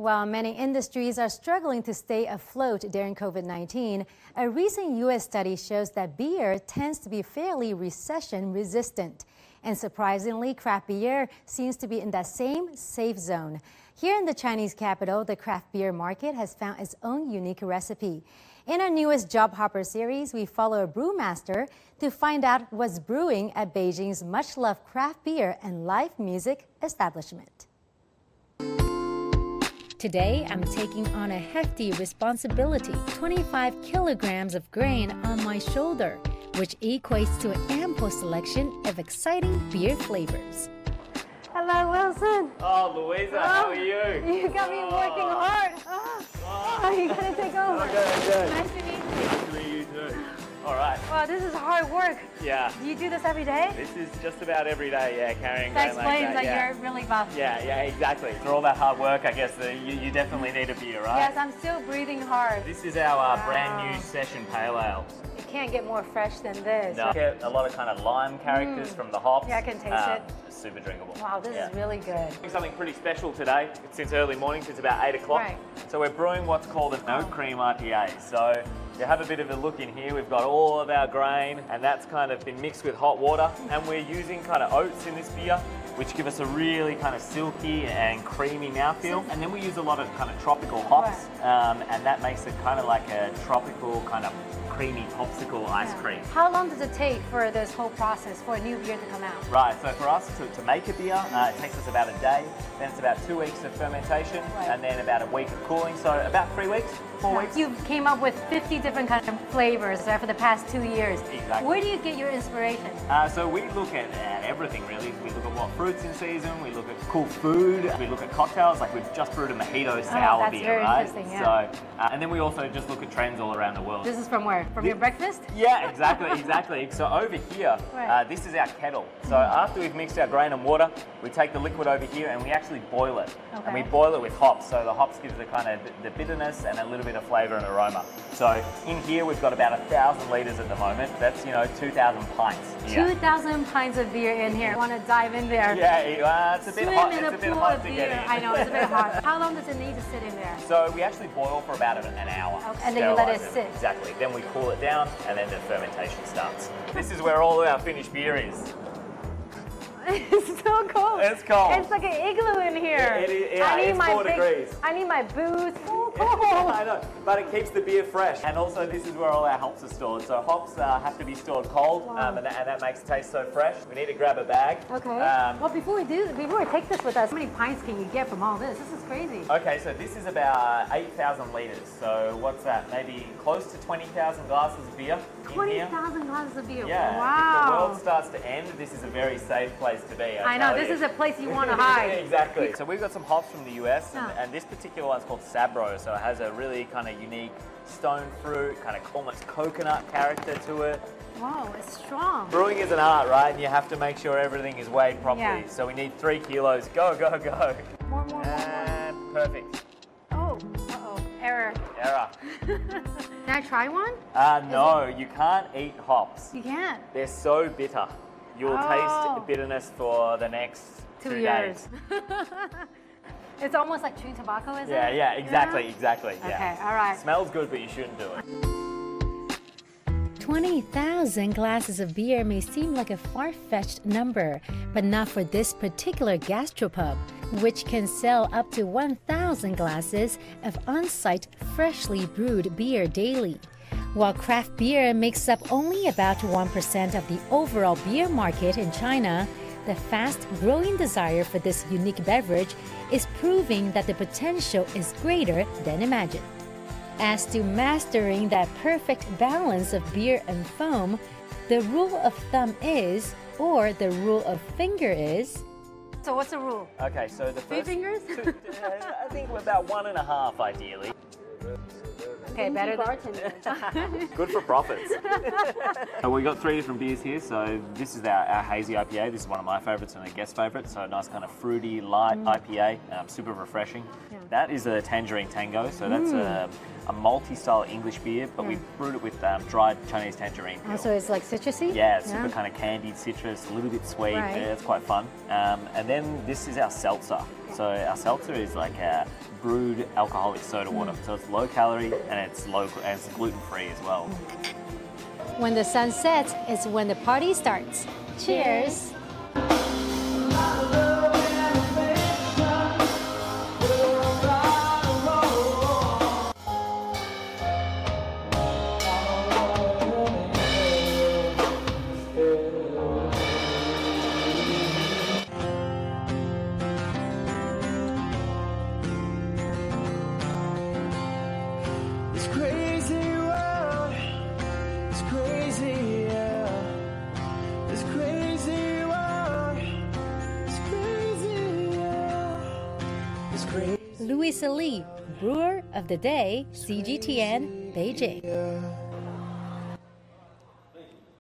While many industries are struggling to stay afloat during COVID-19, a recent U.S. study shows that beer tends to be fairly recession-resistant. And surprisingly, craft beer seems to be in that same safe zone. Here in the Chinese capital, the craft beer market has found its own unique recipe. In our newest Job Hopper series, we follow a brewmaster to find out what's brewing at Beijing's much-loved craft beer and live music establishment. Today, I'm taking on a hefty responsibility, 25 kilograms of grain on my shoulder, which equates to an ample selection of exciting beer flavors. Hello, Wilson. Oh, Louisa, how are you? You got me working hard. You gotta take over. Okay. Nice to meet you. Nice to meet you too. All right. Wow, this is hard work. Yeah. Do you do this every day? This is just about every day, yeah, carrying That grain like explains that yeah. you're really buff. Yeah, exactly. For all that hard work, I guess you definitely need a beer, right? Yes, I'm still breathing hard. This is our brand new session pale ale. It can't get more fresh than this. No. Get a lot of kind of lime characters from the hops. Yeah, I can taste it. Super drinkable. Wow, this is really good. Doing something pretty special today. Since early morning, since about 8 o'clock. Right. So we're brewing what's called an oat cream IPA. So you have a bit of a look in here. We've got all of our grain, and that's kind of been mixed with hot water. And we're using kind of oats in this beer, which give us a really kind of silky and creamy mouthfeel. And then we use a lot of kind of tropical hops, and that makes it kind of like a tropical kind of creamy popsicle ice cream. How long does it take for this whole process for a new beer to come out? Right, so for us to make a beer, it takes us about a day, then it's about 2 weeks of fermentation, and then about a week of cooling, so about 3 weeks, 4 weeks. You came up with 50 different kind of flavors for the past 2 years. Exactly. Where do you get your inspiration? So we look at everything really. We look at what fruit's in season, we look at cool food, we look at cocktails, like we've just brewed a mojito sour beer, right? Interesting, yeah. So, and then we also just look at trends all around the world. This is from where? From your breakfast? Yeah, exactly. So over here, this is our kettle. So after we've mixed our grain and water, we take the liquid over here and we actually boil it. Okay. And we boil it with hops. So the hops gives the kind of the bitterness and a little bit of flavour and aroma. So in here we've got about 1,000 litres at the moment. That's 2,000 pints. 2,000 pints of beer in here. I want to dive in there. Yeah, it's a bit hot. Swim in a pool of beer. I know, it's a bit hot. How long does it need to sit in there? So we actually boil for about an hour. Okay. And then you let it sit. Exactly. Then we cool it down and then the fermentation starts. This is where all of our finished beer is. It's so cold. It's cold. It's like an igloo in here. It's 4 degrees. I need my boots. So cold. I know, but it keeps the beer fresh. And also this is where all our hops are stored. So hops have to be stored cold, and that makes it taste so fresh. We need to grab a bag. Okay. Well, before we take this with us, how many pints can you get from all this? This is crazy. Okay, so this is about 8,000 litres. So what's that? Maybe close to 20,000 glasses of beer. 20,000 glasses of beer. Yeah. Wow. If the world starts to end, this is a very safe place to be. I know, this is a place you want to hide. Exactly. So we've got some hops from the US, and this particular one's called Sabro, so it has a really kind of unique stone fruit, kind of almost coconut character to it. Wow, it's strong. Brewing is an art, right? And you have to make sure everything is weighed properly. Yeah. So we need 3 kilos. Go. More. And perfect. Oh, error. Can I try one? No, you can't eat hops. You can't. They're so bitter. You'll taste bitterness for the next 2 years. It's almost like chewing tobacco, is it? Yeah, exactly. Okay, all right. Smells good, but you shouldn't do it. 20,000 glasses of beer may seem like a far-fetched number, but not for this particular gastropub, which can sell up to 1,000 glasses of on-site freshly brewed beer daily. While craft beer makes up only about 1% of the overall beer market in China, the fast-growing desire for this unique beverage is proving that the potential is greater than imagined. As to mastering that perfect balance of beer and foam, the rule of thumb is, or the rule of finger is... So what's the rule? Okay, so the first... 3 fingers? I think we're about 1.5 ideally. Okay, better than Good for profits. We got 3 different beers here. So this is our hazy IPA. This is one of my favourites and a guest favourite. So a nice kind of fruity, light IPA, super refreshing. Yeah. That is a Tangerine Tango. So that's a multi-style English beer, but we brewed it with dried Chinese tangerine peel. Oh, so it's like citrusy? Yeah, super kind of candied citrus, a little bit sweet. Right. Yeah, it's quite fun. And then this is our seltzer. So our seltzer is like a brewed alcoholic soda water. So it's low calorie and it's local and it's gluten free as well. When the sun sets is when the party starts. Cheers! It's crazy world, it's crazy, yeah. It's crazy world, it's crazy, yeah. It's crazy. Louis Li, Brewer of the Day, CGTN, Beijing.